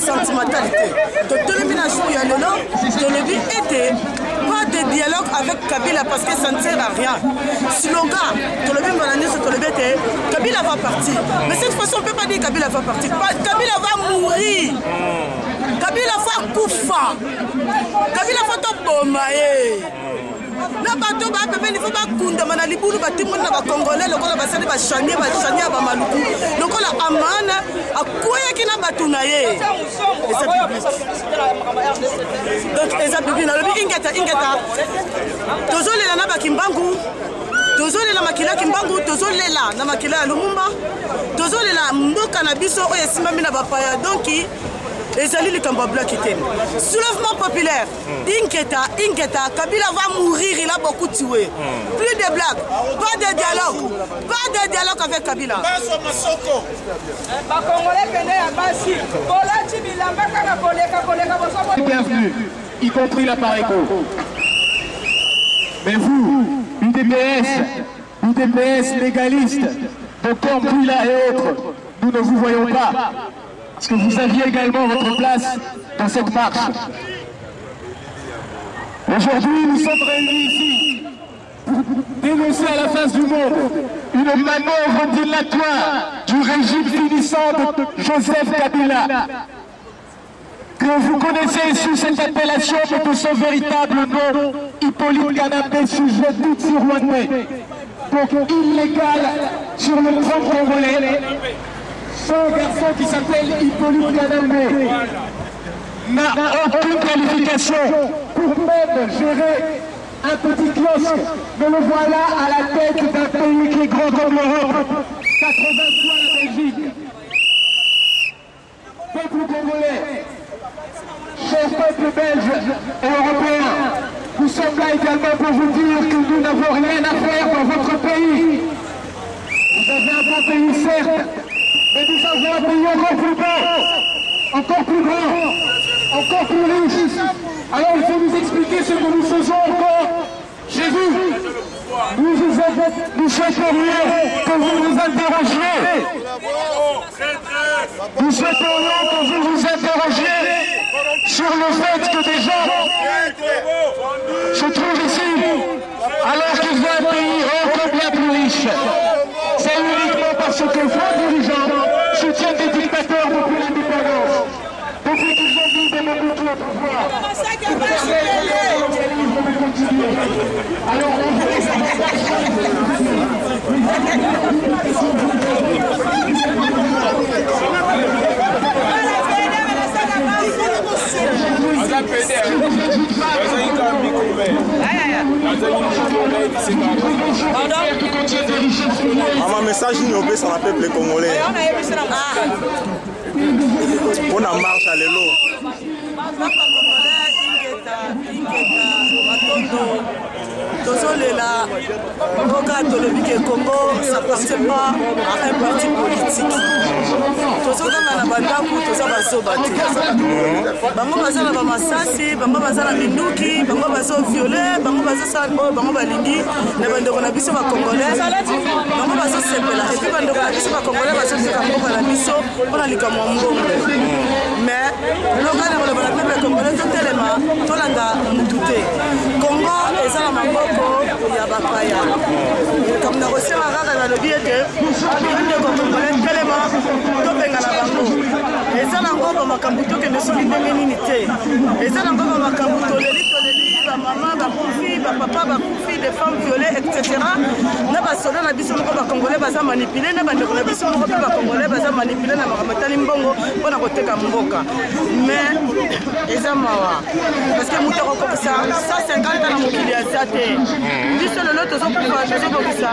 sentimentalité. Tolobi na jour ya lelo, Tolobi était pas de dialogue avec Kabila parce que ça ne sert à rien. Slogan, Tolobi Mananis, Tolobi était Kabila va partir. Mais cette fois-ci, on ne peut pas dire Kabila va partir. Kabila va mourir. Kabila va koufa. Kabila va tomber. Na bato ba pepe il faut pas kunda mana libulu batimuna ba congolais lokola basali ba chania ba maluku lokola amana akoya kina batuna ye donc eza bibi na lobi ingeta tozolela na bakimbangu tozolela makila kimbangu tozolela na makila ya Lumumba tozolela mboka na biso oyo esimami na bapaya donc ezali likambo bloc item. Soulèvement populaire. Ingeta, Kabila va mourir, il a beaucoup tué. Plus de blagues, pas de dialogue avec Kabila. Bienvenue, y compris la Pareco. Mais vous, UDPS légaliste, Dr Brula et autres, nous ne vous voyons pas. Parce que vous aviez également votre place dans cette marche. Aujourd'hui, nous sommes réunis ici pour dénoncer à la face du monde une manœuvre dilatoire du régime finissant de Joseph Kabila, que vous connaissez sous cette appellation de son véritable nom, Hippolyte Kanambe, sujet tutsi-rwandais, donc illégal sur le front congolais. Un garçon qui s'appelle Hippolyte Kanambe n'a aucune qualification pour même gérer un petit kiosque. Mais le voilà à la tête d'un pays qui est grand comme l'Europe, 80 fois la Belgique. Peuple congolais, cher peuple belge et européen, nous sommes là également pour vous dire que nous n'avons rien à faire dans votre pays. Vous avez un bon pays, certes, mais nous avons un pays encore plus beau, encore plus grand, encore plus riche. Alors il faut nous expliquer ce que nous faisons encore chez vous. Nous souhaiterions que vous nous interrogiez. Nous souhaiterions que vous vous interrogiez sur le fait que des gens se trouvent ici alors qu'ils ont un pays encore bien plus riche. C'est uniquement parce que vos dirigeants soutiennent des dictateurs depuis l'indépendance, depuis qu'ils ont mis des Mobutu au pouvoir. Alors on vous laisse un message innové sur la peuple congolais. On a marche à l'élo. Tozolela, Tolobi que Congo s'appartient pas à un parti politique. Tozoganga na bandaku, tozabazobate. Bango bazala ba masasi, bango bazala minduki, bango bazo violer, bango bazo salbo, bango balingi, na bandeko na biso ba congolais. Bango bazo sepela. Et puis bandeko na biso ba congolais bazo fika mboka na biso, pona likamwa mbongo. Mais lokana ba peuple congolais totelema, tolanda mutute. Congo ezala maboko ya bapaya. Comme na kosema kaka na lobi ete ndeko congolais telema topenga na bango. Eza na ngomba makambo tokende soki ndenge nini te. Eza na ngomba makambo toleli ba maman bakufi, ba papa bakufi, des femmes violées, etc. Na ba soda na biso moko ba congolais baza manipuler, na bandeko na biso moko ba congolais baza manipuler na makamatali mbongo pona koteka mboka. Mais eza mawa parce que muto kokisa 150 na mokili ya sate. Biso lelo tozokufa tozobokisa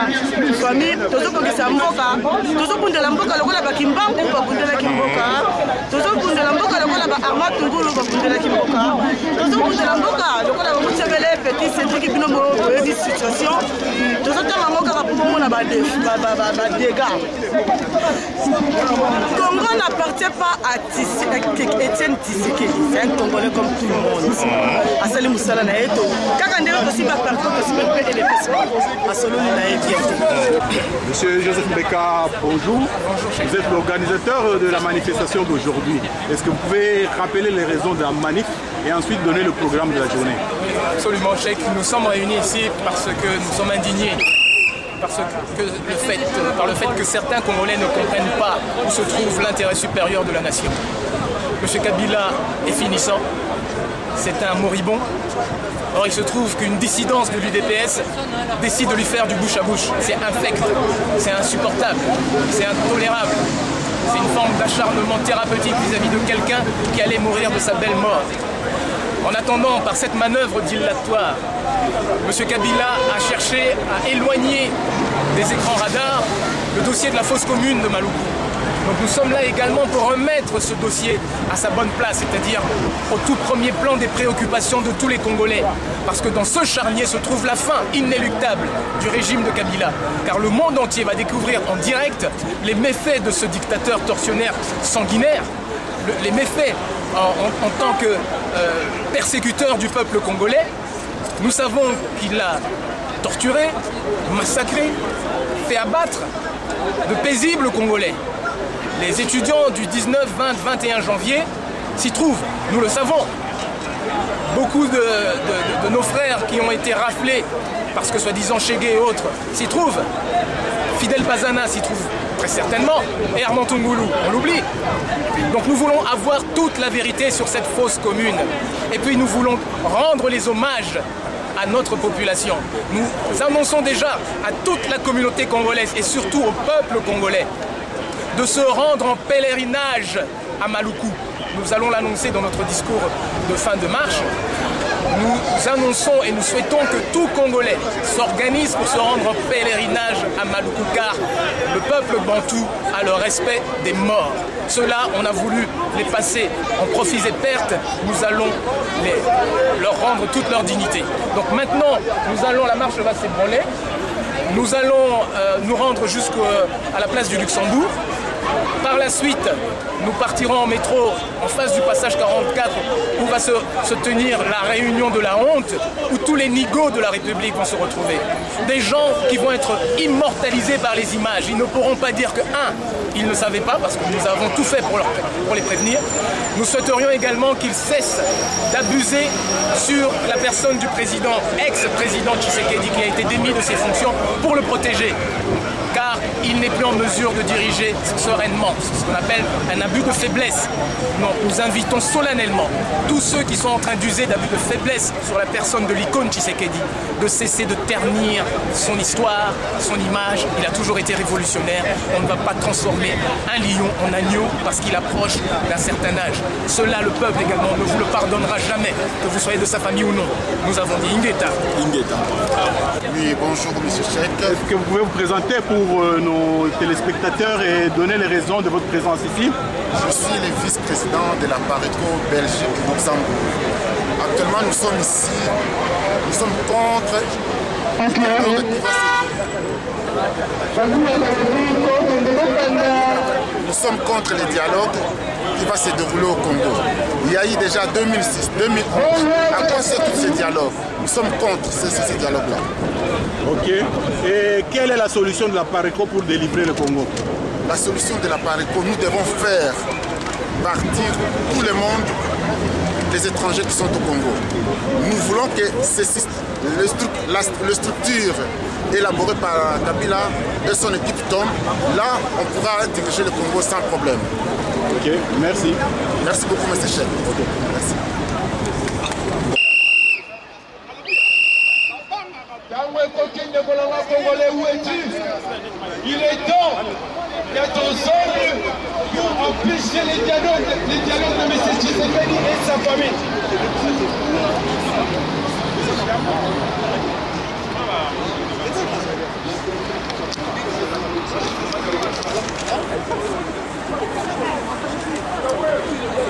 famille, tozobokisa mboka, tozokundela mboka lokola bakimbangu bakundela kimboka, tozokundela mboka lokola ba Armand Tungulu bakundela kimboka, tozokundela mboka lokola Moussebele petit Cédric Binomo de situation. Tout ça tellement kaka pour mon ba dégâts. Congo n'appartient pas pas à Étienne Tshisekedi, c'est un Congolais comme tout le monde. Asali Moussala Naeto. Monsieur Joseph Mbeka, bonjour. Vous êtes l'organisateur de la manifestation d'aujourd'hui. Est-ce que vous pouvez rappeler les raisons de la manif et ensuite donner le programme de la journée? Absolument, Cheikh. Nous sommes réunis ici parce que nous sommes indignés. Par le fait que certains Congolais ne comprennent pas où se trouve l'intérêt supérieur de la nation. M. Kabila est finissant, c'est un moribond. Or il se trouve qu'une dissidence de l'UDPS décide de lui faire du bouche à bouche. C'est infect, c'est insupportable, c'est intolérable. C'est une forme d'acharnement thérapeutique vis-à-vis de quelqu'un qui allait mourir de sa belle mort. En attendant, par cette manœuvre dilatoire, M. Kabila a cherché à éloigner des écrans radars le dossier de la fosse commune de Maluku. Donc nous sommes là également pour remettre ce dossier à sa bonne place, c'est-à-dire au tout premier plan des préoccupations de tous les Congolais. Parce que dans ce charnier se trouve la fin inéluctable du régime de Kabila. Car le monde entier va découvrir en direct les méfaits de ce dictateur tortionnaire sanguinaire, les méfaits en tant que persécuteur du peuple congolais. Nous savons qu'il a torturé, massacré, fait abattre de paisibles Congolais. Les étudiants du 19, 20, 21 janvier s'y trouvent, nous le savons. Beaucoup de nos frères qui ont été raflés parce que soi-disant Chegué et autres s'y trouvent. Fidel Bazana s'y trouve très certainement, et Armand Tungulu, on l'oublie. Donc nous voulons avoir toute la vérité sur cette fosse commune. Et puis nous voulons rendre les hommages à notre population. Nous annonçons déjà à toute la communauté congolaise et surtout au peuple congolais de se rendre en pèlerinage à Maluku. Nous allons l'annoncer dans notre discours de fin de marche. Nous annonçons et nous souhaitons que tout Congolais s'organise pour se rendre en pèlerinage à Maluku, car le peuple bantou a le respect des morts. Ceux-là, on a voulu les passer en profits et pertes. Nous allons leur rendre toute leur dignité. Donc maintenant, la marche va s'ébranler. Nous allons nous rendre jusqu'à la place du Luxembourg. Par la suite, nous partirons en métro en face du passage 44 où va se tenir la réunion de la honte, où tous les nigauds de la République vont se retrouver. Des gens qui vont être immortalisés par les images. Ils ne pourront pas dire que, ils ne savaient pas, parce que nous avons tout fait pour les prévenir. Nous souhaiterions également qu'ils cessent d'abuser sur la personne du président, ex-président Tshisekedi, qui a été démis de ses fonctions pour le protéger. Car il n'est plus en mesure de diriger sereinement, ce qu'on appelle un abus de faiblesse. Non, nous invitons solennellement tous ceux qui sont en train d'user d'abus de faiblesse sur la personne de l'icône Tshisekedi, de cesser de ternir son histoire, son image. Il a toujours été révolutionnaire. On ne va pas transformer un lion en agneau parce qu'il approche d'un certain âge. Cela, le peuple également ne vous le pardonnera jamais, que vous soyez de sa famille ou non. Nous avons dit Ingeta. Oui, bonjour Monsieur Cheikh. Est-ce que vous pouvez vous présenter pour nos téléspectateurs et donner les raisons de votre présence ici? Je suis le vice-président de la Pareco Belgique-Luxembourg. Actuellement, nous sommes ici, nous sommes contre le dialogue qui va se dérouler au Congo. Il y a eu déjà 2006, 2011, à cause de tous ces dialogues. Nous sommes contre ces dialogues-là. Ok. Et quelle est la solution de la Pareco pour délivrer le Congo? La solution de la Pareco, nous devons faire partir tout le monde des étrangers qui sont au Congo. Nous voulons que la structure élaborée par Kabila et son équipe tombe. Là, on pourra diriger le Congo sans problème. Ok, merci. Merci beaucoup, M. Cheikh. Okay. Merci. Il est temps d'être ensemble pour empêcher les dialogues de M. Tshisekedi et sa famille.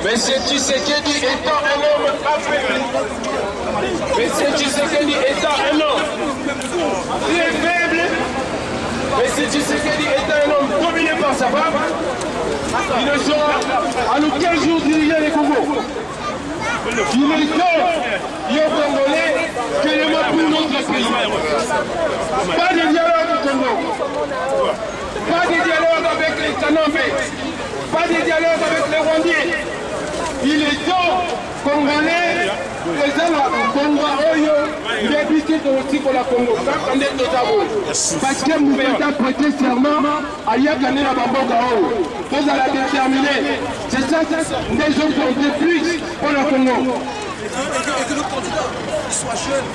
Monsieur Tshisekedi étant un homme affaibli, Monsieur Tshisekedi étant un homme très faible, Monsieur Tshisekedi étant un homme dominé par sa femme, Il ne saura à nous quel jour diriger les Congos. Il est temps, les Congolais, que les mots pour notre pays. Pas de dialogue au Congo. Pas de dialogue avec les Kanambé. Pas de dialogue avec les Rwandiers. Il est temps, Congolais, les Congo, d'habiter aussi pour la Congo. Parce que nous avons prêté serment à Yakane la Bamboka. Vous allez déterminer. C'est ça, des gens qui ont été plus pour la Congo. Et que le candidat soit jeune.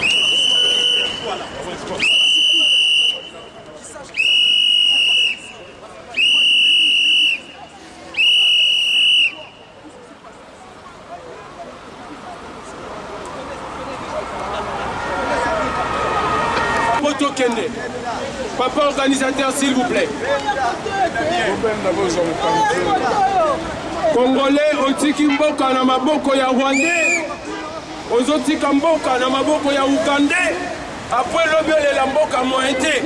Papa organisateur, s'il vous plaît. Congolais, otiki mboka na maboko ya Rwandais, ozotika mboka na maboko ya Ugandais, après l'obele la mboka moente,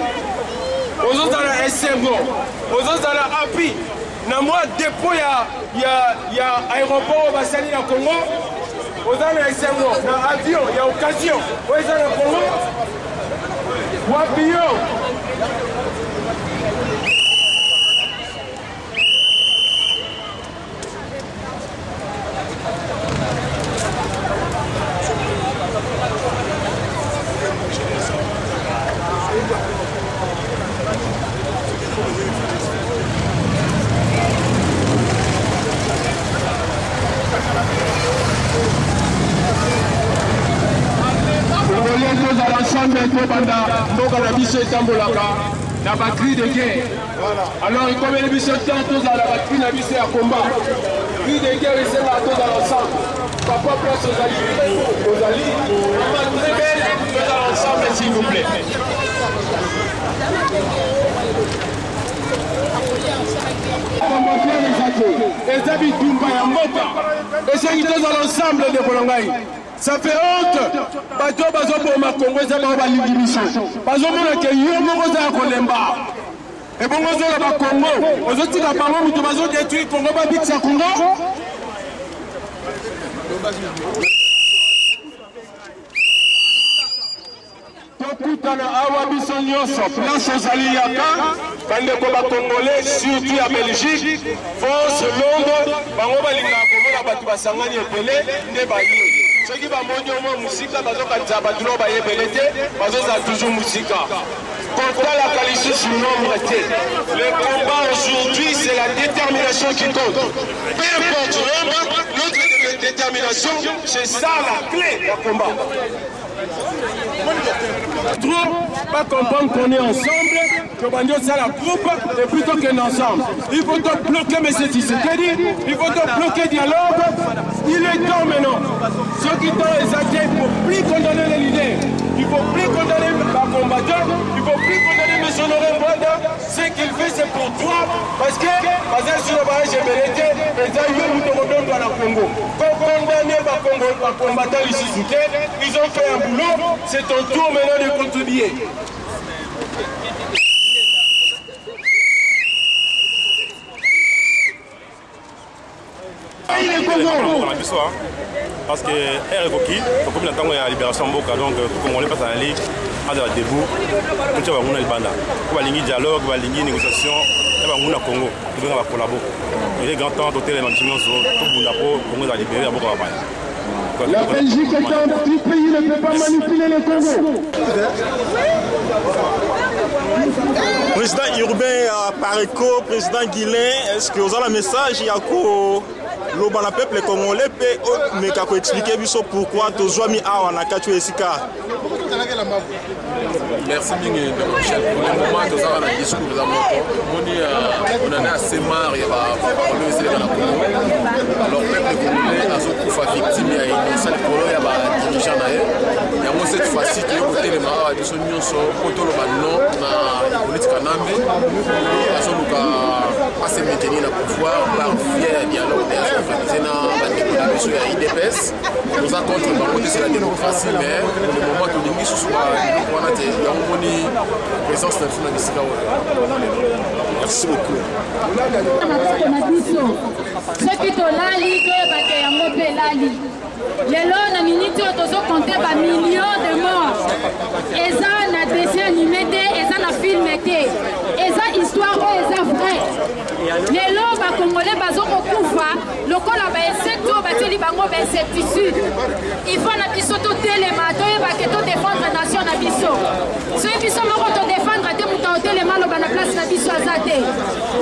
ozozala esengo, ozozala api, na moi dépôt ya aéroport basali na Congo, ozala esengo, na avion, ya occasion, ozala Congo. Wapio l'ensemble de Banda, donc à la mission Tambolaka, la batterie de guerre. Alors, il comme les missions tous à la batterie, la mission à combat. Cri de guerre, c'est là tous à l'ensemble. Papa place aux alliés, maman très belle, tous à l'ensemble, s'il vous plaît. Les habits d'Umba et Mboka, et c'est tous à l'ensemble de Bolongaï. Ça fait honte. Bato bazo pour ma Congo ça va ba libimission. Bazo mona ke yo moko za kolemba. Et bongo zo la ba Congo, ozoti ka bango mutu bazo détruire Congo ba bitsa Congo. Tokutana awa biso nyonso place ozali yaka bandeko ba Congolais surtout à Belgique, France, Londres, bango balinga komona bato basangani epele nde bayi. Ceux qui vont monter au moins musique, ils vont toujours musique. Contre la qualité sur nombre, le combat aujourd'hui, c'est la détermination qui compte. Peu importe le nombre, notre détermination, c'est ça la clé du combat. Trop, pas comprendre qu'on est ensemble, que Bandio c'est la groupe, et plutôt qu'un ensemble. Il faut donc bloquer M. Tshisekedi, il faut donc bloquer le dialogue. Il est temps maintenant. Ceux qui ont les actes, il ne faut plus condamner les leaders. Il ne faut plus condamner les combattants. Il ne faut plus condamner M. Honoré Banda. Ce qu'il fait, c'est pour toi. Parce que, sur le barrage, j'ai mérité. Et ça, il y a eu dans la Congo. Quand condamner les combattants ici, ils ont fait un boulot. C'est ton tour maintenant de contribuer. Parce que elle est coquille, comme il attend la libération Mboka, donc tout Congolais passe à la ligue, à la debout, tout ça va nous banda. On va ligne dialogue, on va ligne négociation, on va nous Congo, on va collaborer. Il est grand temps de les mantiments sur tout Bundapo, Congo va libérer à Mboka. La Belgique est un petit pays, ne peut pas manipuler le Congo. Président urbain Pareco, président Guilain, est-ce que vous avez un message? Il y a le peuple congolais peut expliquer pourquoi tu as mis à Wanakachu et Sika. Merci Michel. Pour le moment, nous avons un discours de la on en a assez marre, il y a problème ici dans la Congo. Alors, le peuple congolais a son victime, il y a une seule il y a un dirigeant. Il y a cette fois-ci qui est côté de Mara, ils sont mis sur le côté de la politique Kanambé. Ils sont à se maintenir le pouvoir par via dialogue. Ils sont organisés dans la biso ya IDPS toza contre bango te sela teno facile mais pour le moment tolingi susu biloko wana te yango moni présence na biso na bisika oyo. Merci beaucoup. soki tolali toyeba te yango mpe elali lelo na miniti oyo tozokonte bamillion de morts eza na dessin animé te eza na filme te eza histoire oyo eza vrai lelo bakongole bazokokufa lokola bainsekte oyo batieli bango bainsecticide ifo na biso totelema toyeba ke todefendre nation na biso soki biso moko todefendre te moto aotelema aloba na place na biso aza te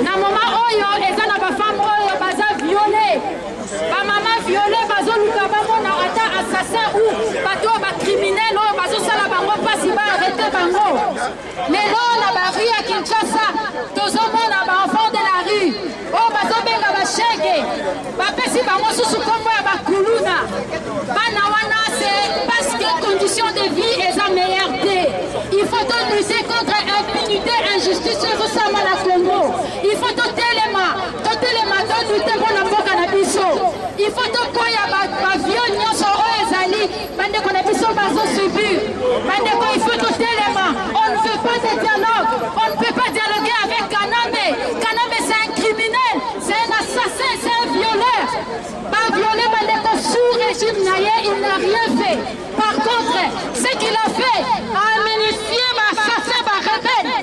na moma oyo eza na bafemme oyo baza viole bamama viole bazoluka bamona ata assassin ou bato oyo bacriminel oyo bazosala bango mpasi baarrete bango lelo na barue ya Kinshasa tozomona baenfant de la rue oyo bazobenga bashege bapesi bango susu kombo ya bakuluna bana wana se parce que condition de vie eza meilleur te il faut lutter contre impunité injustice ezosama na Congo il faut totelema tolutte mpona mboka na biso il faut tokoya baviol nyonso oyo ezali bandeko na biso bazosubir bandeko il faut totelema on ne veut pas de dialogue on ne peut pas dialoguer avec Kanambe c'est un criminel c'est un assassin c'est un violeur baviolé bandeko sous régime naye il n'a rien fait par contre ce qu'il a fait amnistier bassassin barebelle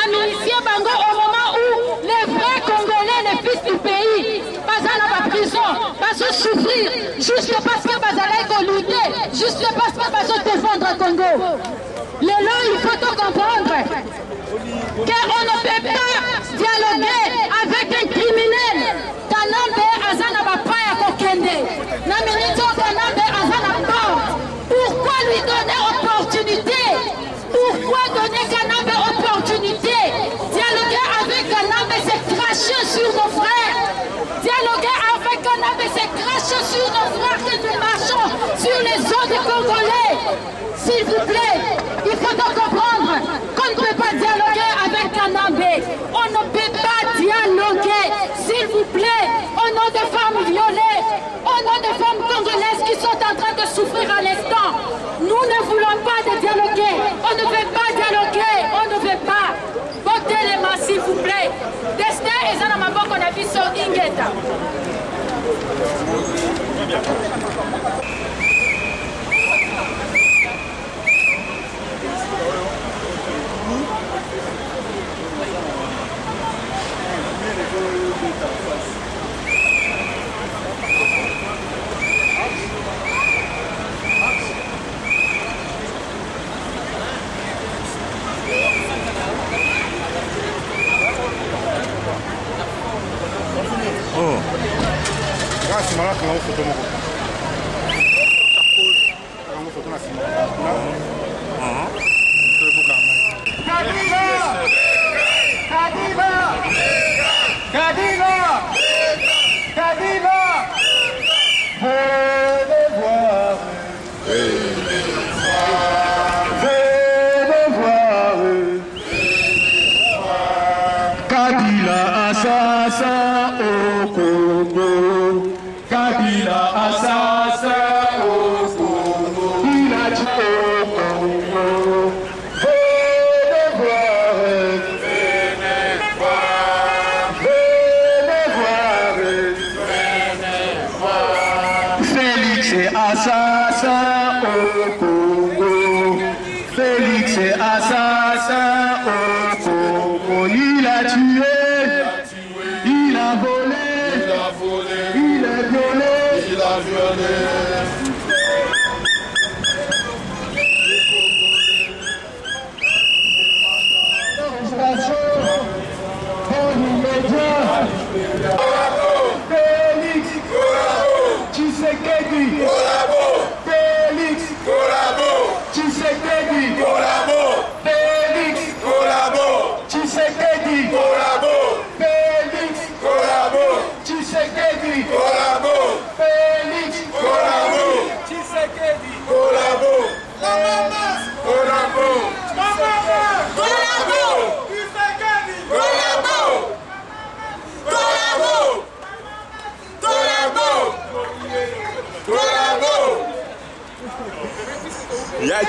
amnistier bango au moment où les vrais Congolais les fils du pays baza na baprison bazosouffrir juste parce que bazalaki kolutte juste parce que bazodéfendre Congo lelo il faut te comprendre qu'on ne peut pas dialoguer avec un criminel Kanambe aza na bapaya kokende na minute Kanambe aza na mort pourquoi lui donner opportunité pourquoi donner Kanambe opportunité dialoguer avec Kanambe c'est cracher sur nos frères dialoguer avec Kanambe c'est cracher sur nos frères que nous marchons sur les zones des Congolais s'il vous plaît il faut comprendre qu'on ne peut pas dialoguer avec Kanambe on ne peut pas dialoguer s'il vous plaît au nom de femmes violées au nom de femmes congolaises qui sont en train de souffrir à l'instant nous ne voulons pas de dialoguer on ne veut pas dialoguer on ne veut pas votez les mains s'il vous plaît destin eza na maboko na biso ingeta Félix, collabo.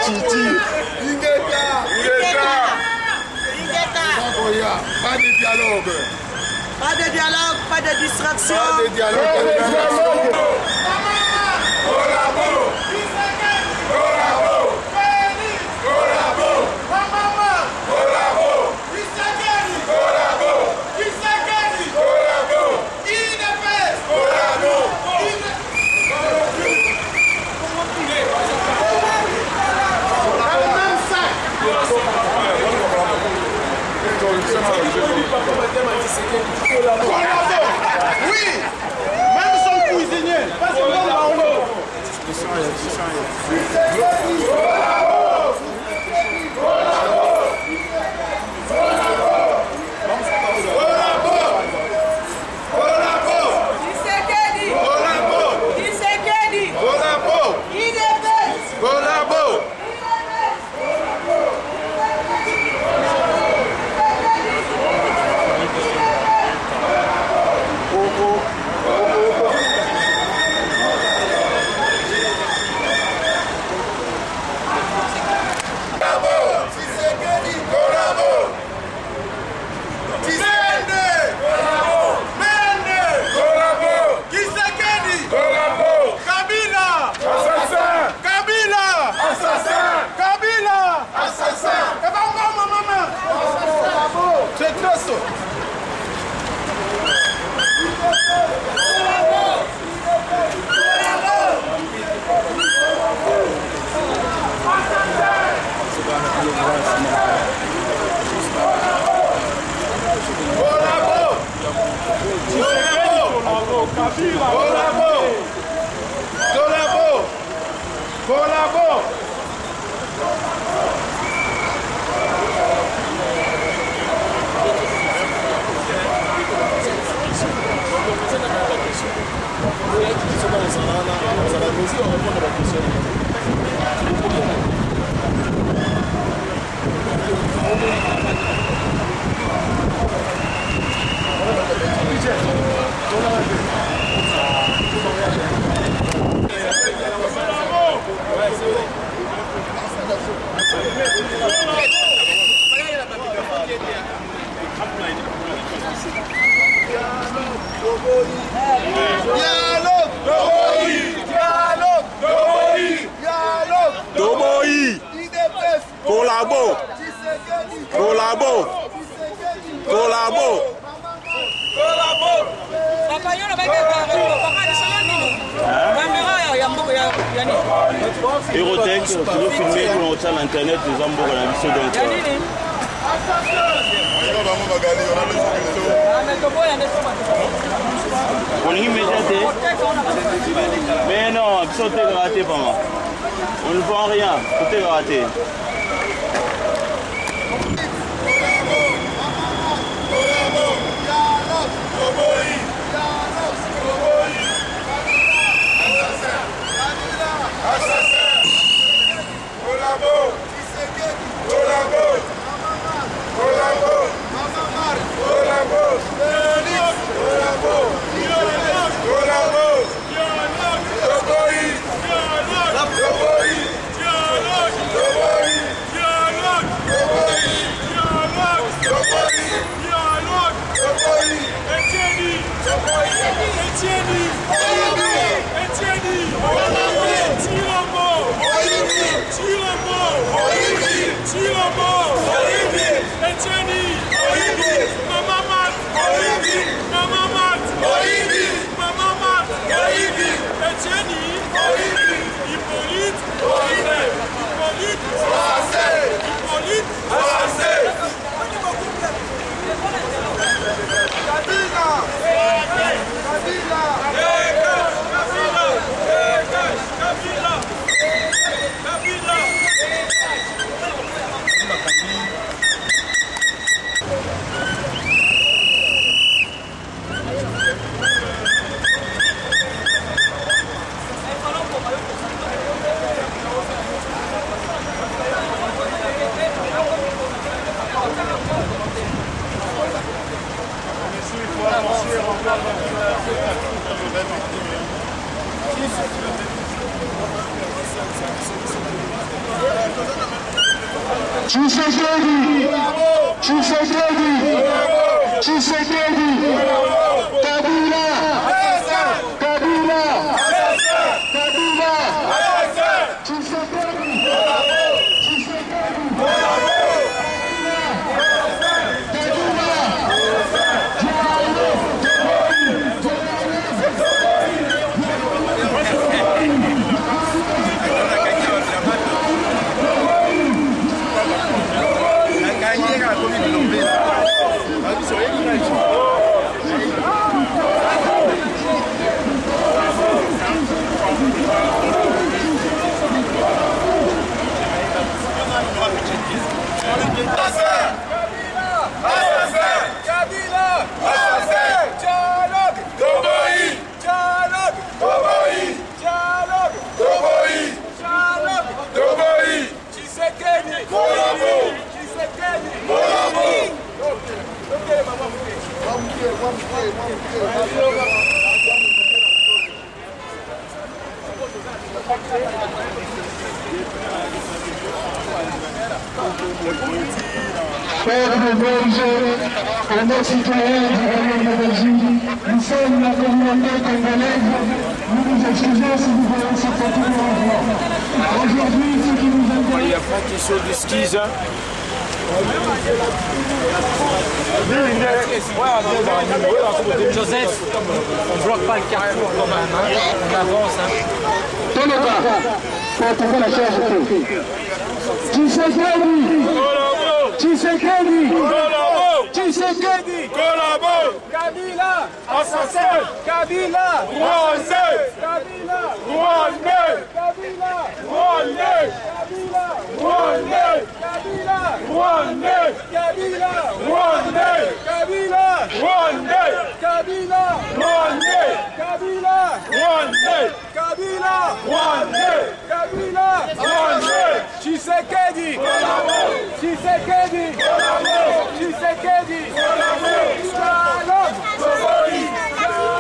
Chichi. Ingeta. Pas de dialogue. Pas de dialogue, pas de distraction. Pas de dialogue. Oui, même son cuisinier, parce que l'on va en eau. Eurotech, tu veux filmer pour on tient l'internet des Ambo dans la mission donc. On y met mais non, sauter raté pas moi. On ne voit rien, sauter raté. Tshisekedi, Tshisekedi, Tshisekedi, Kabila, Kabila, Kabila, Tshisekedi, Père de Belge, honnêtes citoyens du royaume de Belgique, nous sommes la communauté congolaise, nous nous excusons si nous voyons cette photo en voix. Aujourd'hui, ce qui nous intéresse... Il y a Franck qui saute des skis, hein. Joseph, on bloque pas le carrefour quand même, hein. On avance. Hein. Dans le bas, pour trouver la charge. Tshisekedi, Tshisekedi, Tshisekedi, collabore, Kabila, assassin, Kabila, Rwandais, Kabila, Rwandais, Kabila, Rwandais, Kabila, Rwandais, Kabila, Rwandais, Kabila, Rwandais, Kabila, Rwandais, Kabila, Rwandais, Kabila, Rwandais, Kabila, Rwandais, Kabila, Rwandais, Tshisekedi, Tshisekedi, Tshisekedi, Shalom, Shalom,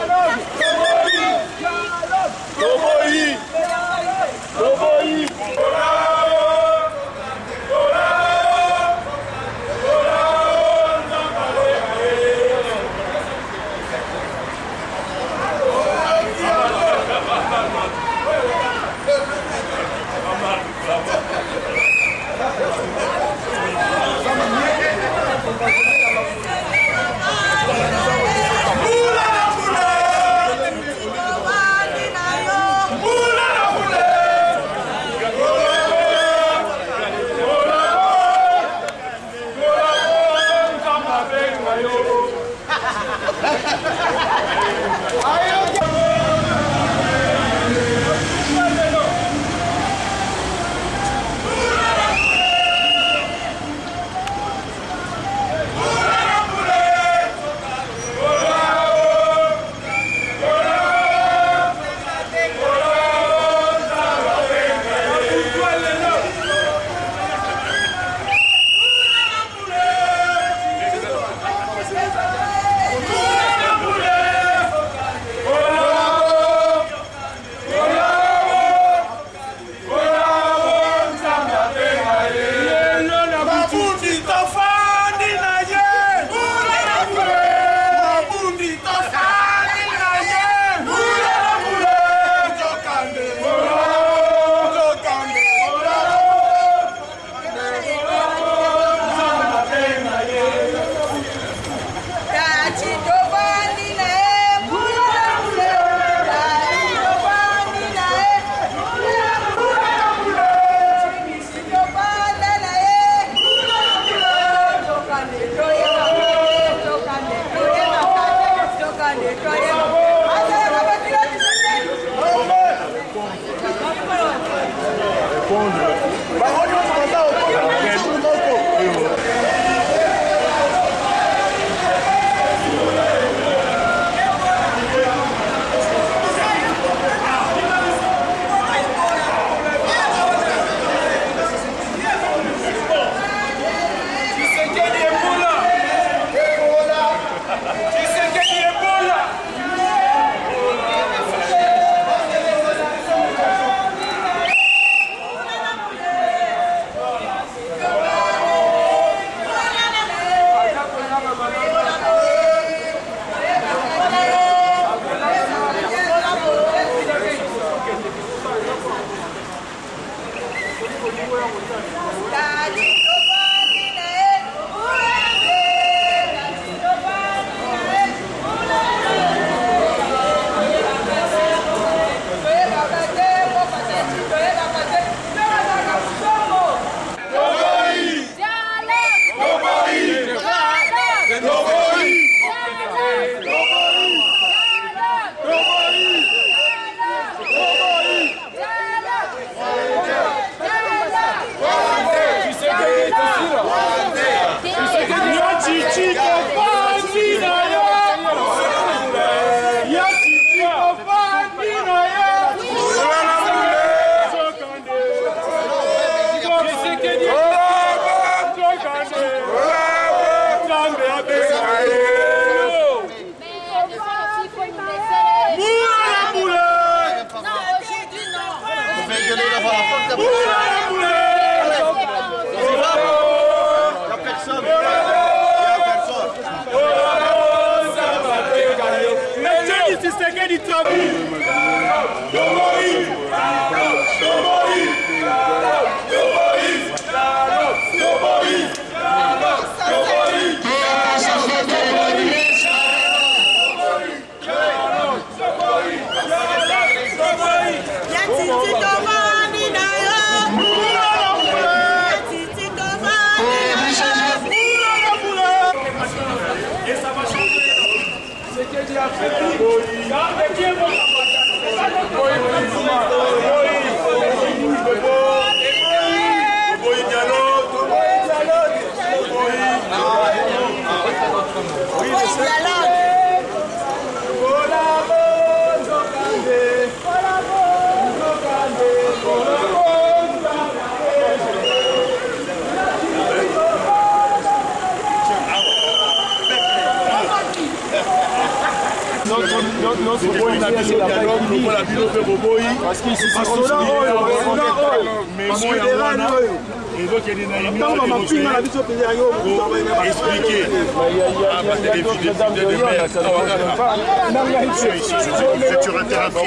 Shalom,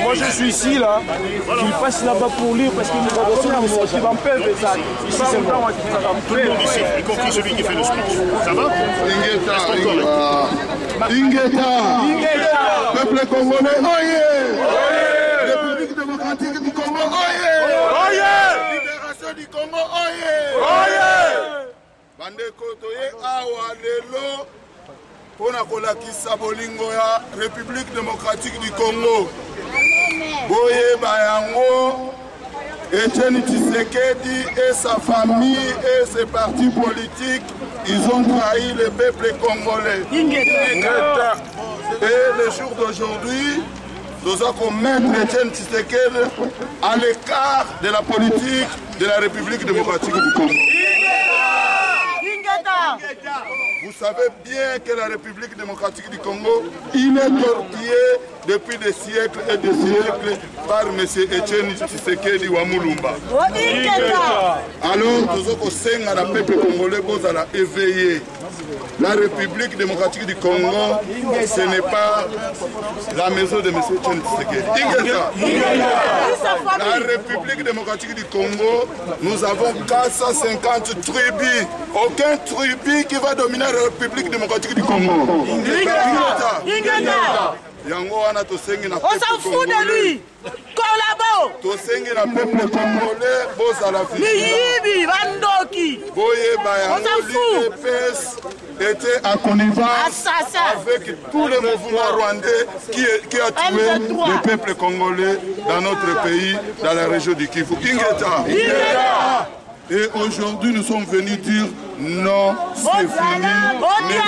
Moi je suis ici là, qu'il passe là-bas pour lire parce qu'il nous a reçu un mot. Ici c'est moi. Tout le monde ici, y compris celui qui fait le speech. Ça va? Ingeta, peuple congolais, oye! République démocratique du Congo, oye! Libération du Congo, oye! Bandeko toye awa lelo pona kolakisa bolingo ya République démocratique du Congo. Boye bayango Etienne Tshisekedi et sa famille et ses partis politiques, ils ont trahi le peuple congolais. Et le jour d'aujourd'hui, nous allons mettre Etienne Tshisekedi à l'écart de la politique de la République démocratique du Congo. Vous savez bien que la République démocratique du Congo, il est torpillé depuis des siècles et des siècles par M. Etienne Tshisekedi Wamulumba. Alors, nous avons la peuple congolais pour la éveiller. La République démocratique du Congo, ce n'est pas la maison de M. Etienne Tshisekedi. La République démocratique du Congo, nous avons 450 tribus. Aucun tribu qui va dominer la République démocratique du Congo. On s'en fout de lui. Collabo. Tosengi na peuple congolais bozala vigilant. On s'en fout. Était en connivence avec tous les mouvements rwandais qui a tué le peuple congolais dans notre pays, dans la région du Kivu. Ingeta. Et aujourd'hui, nous sommes venus dire non, c'est fini. M.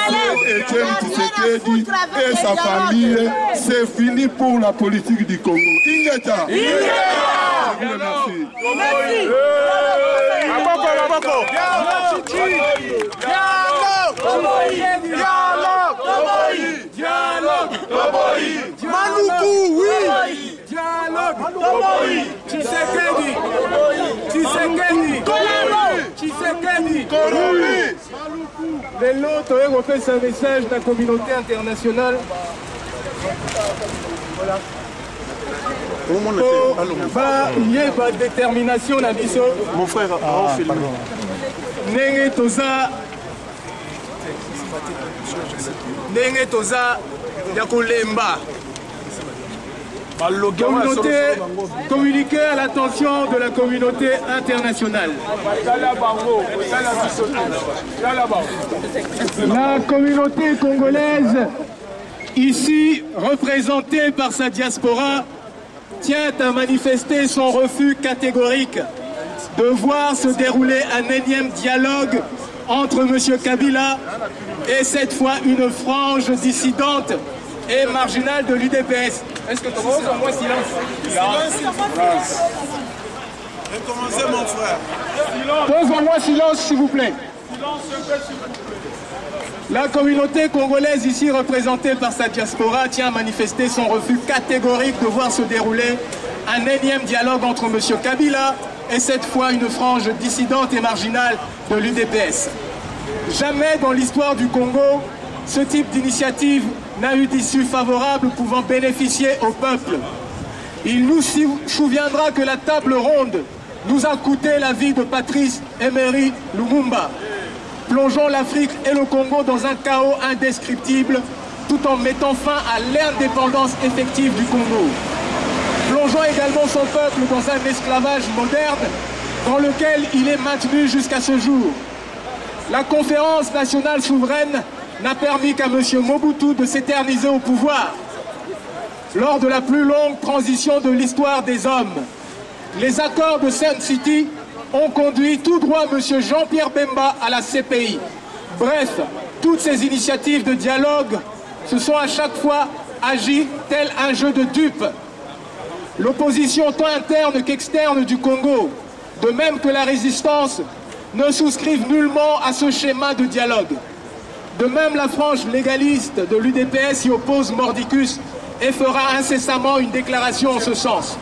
Etienne Tshisekedi et sa famille, c'est fini pour la politique du Congo. Ingeta. Je vous remercie. Maluku, oui. Dialogue. Tshisekedi. Les lots ont fait un message de la communauté internationale. Il y a une détermination à l'issue. Mon frère, Nenge toza Yakolemba. Communiquer à l'attention de la communauté internationale. La communauté congolaise, ici représentée par sa diaspora, tient à manifester son refus catégorique de voir se dérouler un énième dialogue entre M. Kabila et cette fois une frange dissidente et marginale de l'UDPS. Est-ce que tu as au moins silence? Silence. Recommencez mon frère. Pose au moins silence s'il vous plaît. La communauté congolaise ici représentée par sa diaspora tient à manifester son refus catégorique de voir se dérouler un énième dialogue entre M. Kabila et cette fois une frange dissidente et marginale de l'UDPS. Jamais dans l'histoire du Congo, ce type d'initiative n'a eu d'issue favorable pouvant bénéficier au peuple. Il nous souviendra que la table ronde nous a coûté la vie de Patrice Emery Lumumba, plongeant l'Afrique et le Congo dans un chaos indescriptible tout en mettant fin à l'indépendance effective du Congo, plongeant également son peuple dans un esclavage moderne dans lequel il est maintenu jusqu'à ce jour. La conférence nationale souveraine n'a permis qu'à M. Mobutu de s'éterniser au pouvoir. Lors de la plus longue transition de l'histoire des hommes, les accords de Sun City ont conduit tout droit M. Jean-Pierre Bemba à la CPI. Bref, toutes ces initiatives de dialogue se sont à chaque fois agies tel un jeu de dupes. L'opposition tant interne qu'externe du Congo, de même que la résistance, ne souscrivent nullement à ce schéma de dialogue. De même, la frange légaliste de l'UDPS y oppose mordicus et fera incessamment une déclaration en ce sens,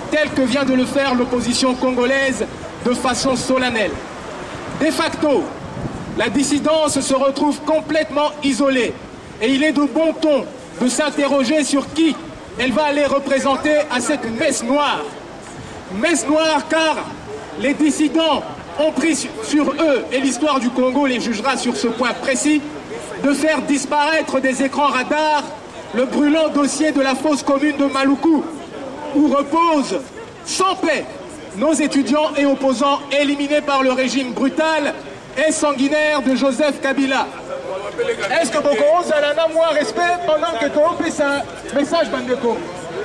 telle que vient de le faire l'opposition congolaise de façon solennelle. De facto, la dissidence se retrouve complètement isolée et il est de bon ton de s'interroger sur qui elle va aller représenter à cette messe noire. Messe noire car les dissidents ont pris sur eux, et l'histoire du Congo les jugera sur ce point précis, de faire disparaître des écrans radars le brûlant dossier de la fosse commune de Maluku, où reposent sans paix nos étudiants et opposants éliminés par le régime brutal et sanguinaire de Joseph Kabila. Est-ce que Boko Zalana moi respect pendant que tu as fait un message, Bandeko?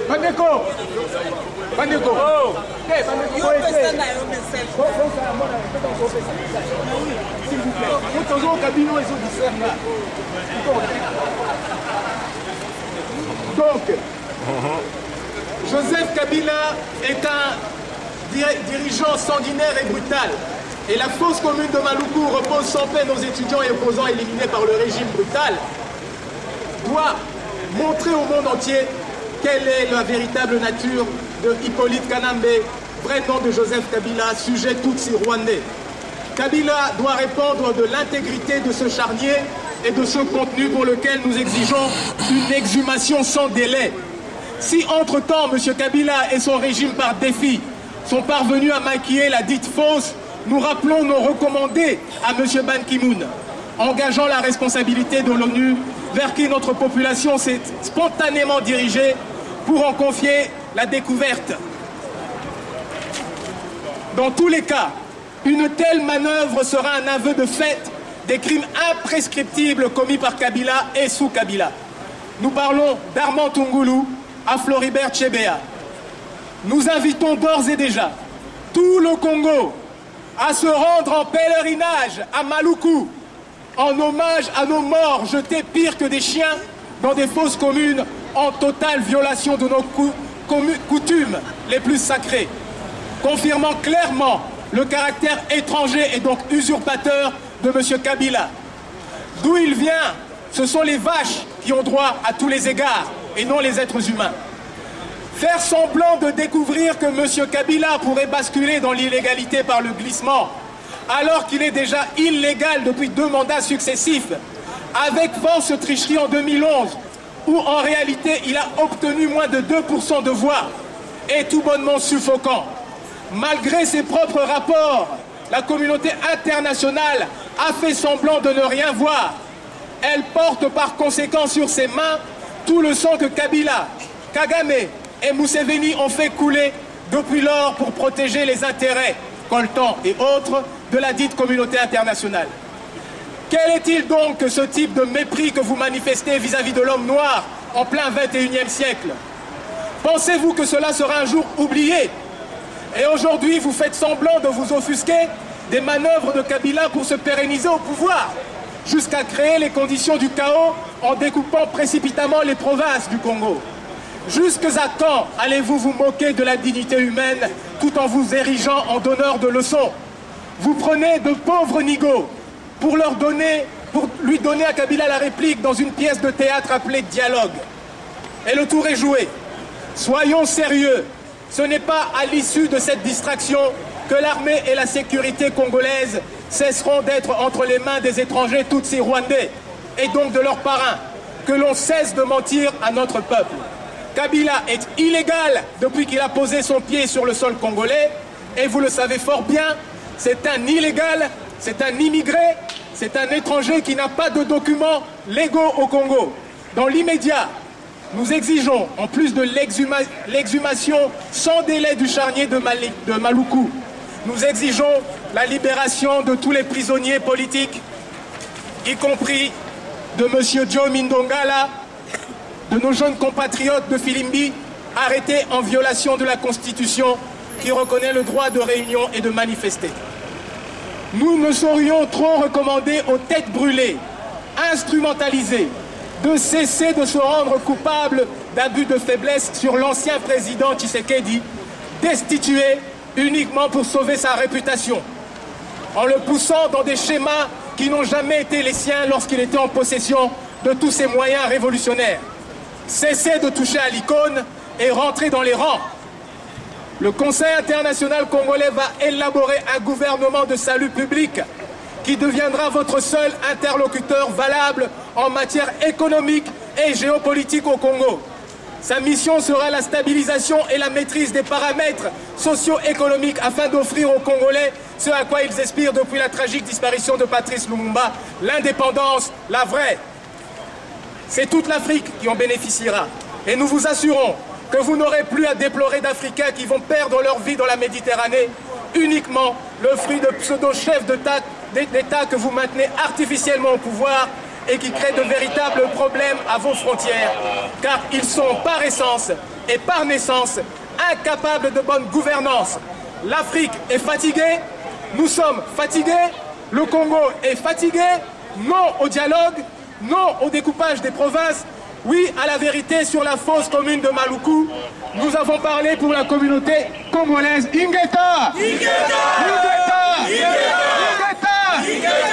Bandeko! Bandeko! Oh! S'il vous plaît. Nous faisons au cabinet et au là. Donc, Joseph Kabila est un dirigeant sanguinaire et brutal. Et la fosse commune de Maluku repose sans paix nos étudiants et opposants éliminés par le régime brutal, doit montrer au monde entier quelle est la véritable nature de Hippolyte Kanambe, vrai nom de Joseph Kabila, sujet Tutsi rwandais. Kabila doit répondre de l'intégrité de ce charnier et de ce contenu pour lequel nous exigeons une exhumation sans délai. Si entre-temps, M. Kabila et son régime par défi sont parvenus à maquiller la dite fosse, nous rappelons nos recommandés à M. Ban Ki-moon, engageant la responsabilité de l'ONU vers qui notre population s'est spontanément dirigée pour en confier la découverte. Dans tous les cas, une telle manœuvre sera un aveu de fait des crimes imprescriptibles commis par Kabila et sous Kabila. Nous parlons d'Armand Tungulu à Floribert Chebeya. Nous invitons d'ores et déjà tout le Congo à se rendre en pèlerinage à Maluku en hommage à nos morts jetés pire que des chiens dans des fosses communes en totale violation de nos coutumes les plus sacrées, confirmant clairement le caractère étranger et donc usurpateur de M. Kabila. D'où il vient, ce sont les vaches qui ont droit à tous les égards et non les êtres humains. Faire semblant de découvrir que M. Kabila pourrait basculer dans l'illégalité par le glissement, alors qu'il est déjà illégal depuis 2 mandats successifs, avec force tricherie en 2011, où en réalité il a obtenu moins de 2% de voix, est tout bonnement suffocant. Malgré ses propres rapports, la communauté internationale a fait semblant de ne rien voir. Elle porte par conséquent sur ses mains tout le sang que Kabila, Kagame et Museveni ont fait couler depuis lors pour protéger les intérêts, Coltan et autres, de la dite communauté internationale. Quel est-il donc que ce type de mépris que vous manifestez vis-à-vis de l'homme noir en plein 21e siècle? Pensez-vous que cela sera un jour oublié? Et aujourd'hui, vous faites semblant de vous offusquer des manœuvres de Kabila pour se pérenniser au pouvoir, jusqu'à créer les conditions du chaos en découpant précipitamment les provinces du Congo. Jusqu'à quand allez-vous vous moquer de la dignité humaine tout en vous érigeant en donneur de leçons? Vous prenez de pauvres nigauds pour lui donner à Kabila la réplique dans une pièce de théâtre appelée Dialogue. Et le tour est joué. Soyons sérieux. Ce n'est pas à l'issue de cette distraction que l'armée et la sécurité congolaise cesseront d'être entre les mains des étrangers Tutsi rwandais et donc de leurs parrains. que l'on cesse de mentir à notre peuple. Kabila est illégal depuis qu'il a posé son pied sur le sol congolais, et vous le savez fort bien, c'est un illégal, c'est un immigré, c'est un étranger qui n'a pas de documents légaux au Congo. Dans l'immédiat, nous exigeons, en plus de l'exhumation sans délai du charnier de Maluku, nous exigeons la libération de tous les prisonniers politiques, y compris de M. Joe Mindongala, de nos jeunes compatriotes de Filimbi, arrêtés en violation de la Constitution qui reconnaît le droit de réunion et de manifester. Nous ne saurions trop recommander aux têtes brûlées, instrumentalisées, de cesser de se rendre coupables d'abus de faiblesse sur l'ancien président Tshisekedi, destitué uniquement pour sauver sa réputation, en le poussant dans des schémas qui n'ont jamais été les siens lorsqu'il était en possession de tous ses moyens révolutionnaires. Cessez de toucher à l'icône et rentrez dans les rangs. Le Conseil international congolais va élaborer un gouvernement de salut public qui deviendra votre seul interlocuteur valable en matière économique et géopolitique au Congo. Sa mission sera la stabilisation et la maîtrise des paramètres socio-économiques afin d'offrir aux Congolais ce à quoi ils aspirent depuis la tragique disparition de Patrice Lumumba, l'indépendance, la vraie. C'est toute l'Afrique qui en bénéficiera. Et nous vous assurons que vous n'aurez plus à déplorer d'Africains qui vont perdre leur vie dans la Méditerranée, uniquement le fruit de pseudo-chefs d'État que vous maintenez artificiellement au pouvoir et qui créent de véritables problèmes à vos frontières, car ils sont par essence et par naissance incapables de bonne gouvernance. L'Afrique est fatiguée, nous sommes fatigués, le Congo est fatigué, non au dialogue, non au découpage des provinces, oui à la vérité sur la fosse commune de Maluku. Nous avons parlé pour la communauté congolaise. Ingeta! Ingeta! Ingeta! Ingeta! Ingeta!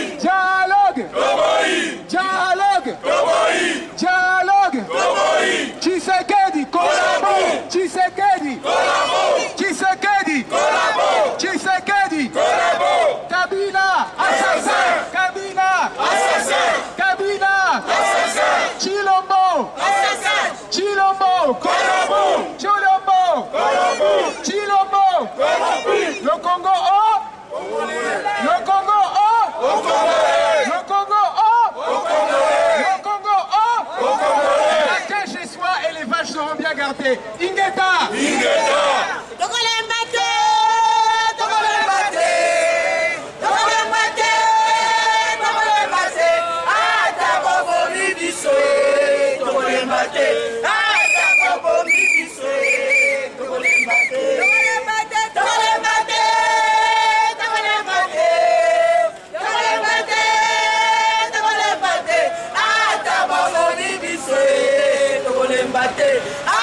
Dialogue! Dialogue! Dialogue! Tshisekedi, collabo! Tshisekedi! Collabo! Tshisekedi! Collabo! Tshisekedi! Collabo! Kabila! Assassin! Kabila! Assassin! Kabila! Assassin! Chilombo! Assassin! Chilombo! Collabo! Chilombo! Collabo! Chilombo! Collabo! Le Congo haut! Le Congo haut! Le Congo haut! Le Congo haut! Chacun chez soi et les vaches seront bien gardées. Ingeta! Ingeta! Ah,